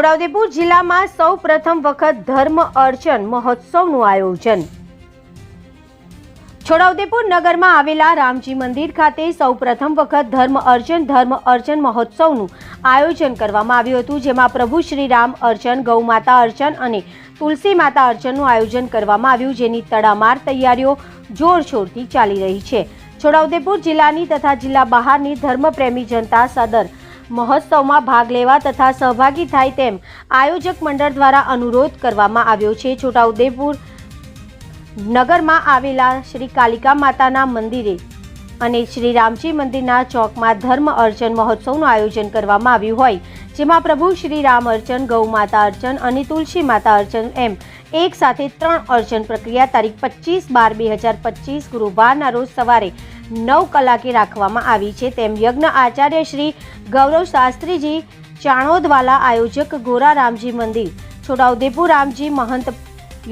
છોટાઉદેપુર જિલ્લામાં સૌ પ્રથમ વખત ધર્મ અર્ચન મહોત્સવનું આયોજન। છોટાઉદેપુર નગરમાં આવેલા રામજી મંદિર ખાતે સૌ પ્રથમ વખત ધર્મ અર્ચન મહોત્સવનું આયોજન કરવામાં આવ્યું હતું, જેમાં પ્રભુ શ્રી રામ અર્ચન, ગૌ માતા અર્ચન અને તુલસી માતા અર્ચનનું આયોજન કરવામાં આવ્યું, જેની તડામાર તૈયારીઓ જોરશોરથી ચાલી રહી છે। છોટાઉદેપુર જિલ્લાની તથા જિલ્લા બહારની ધર્મપ્રેમી જનતા સદર મહોત્સવમાં ભાગ લેવા તથા સહભાગી થાય તેમ આયોજક મંડળ દ્વારા અનુરોધ કરવામાં આવ્યો છે। છોટાઉદેપુર નગરમાં આવેલા શ્રી કાલિકા માતાના મંદિરે અને શ્રી રામજી મંદિરના ચોકમાં ધર્મ અર્ચન મહોત્સવનું આયોજન કરવામાં આવ્યું હોય, જેમાં પ્રભુ શ્રી રામ અર્ચન, ગૌ માતા અર્ચન અને તુલસી માતા અર્ચન એમ એક સાથે 3 અર્ચન પ્રક્રિયા તારીખ 25/12/2025 ગુરુવારના રોજ સવારે 9 કલાકે રાખવામાં આવી છે। તેમ યજ્ઞ આચાર્ય શ્રી ગૌરવ શાસ્ત્રીજી ચાણોદવાલા, આયોજક ગોરા રામજી મંદિર છોટાઉદેપુર રામજી મહંત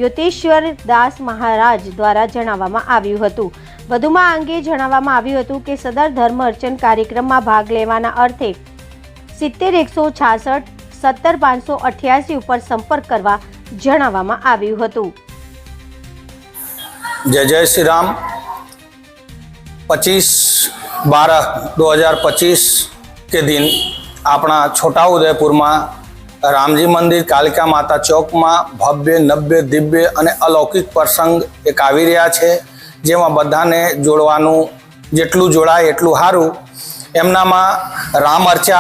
યોતેશ્વર દાસ મહારાજ દ્વારા જણાવવામાં આવ્યું હતું। વધુમાં આ અંગે જણાવવામાં આવ્યું હતું કે સદર ધર્મ અર્ચન કાર્યક્રમમાં ભાગ લેવાના અર્થે 70 166 17 588 ઉપર સંપર્ક કરવા જણાવવામાં આવ્યું હતું। जय श्री राम। 25/12/2025 के दिन अपना छोटाउदेपुर में रामजी मंदिर कालिका माता चौक में भव्य नव्य दिव्य और अलौकिक प्रसंग एक आवी रह्या छे, जेमां बधाने जोड़वानुं जेटलुं जोड़ाय एटलुं सारुं। एमनामां राम अर्चा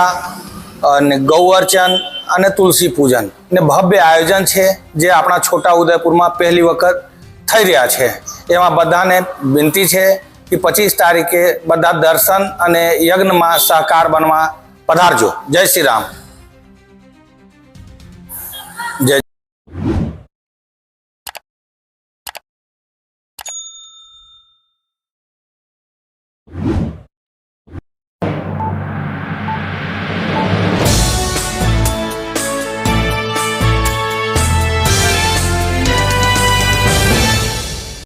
अने गौ अर्चन अने तुलसी पूजन ने भव्य आयोजन छे, जे अपना छोटाउदेपुर में पहली वखत थई रह्या छे। एमां बधाने विनती छे कि 25 तारीखे बधा दर्शन अने यज्ञ में सहकार बनवा पधारजो। जय श्री राम।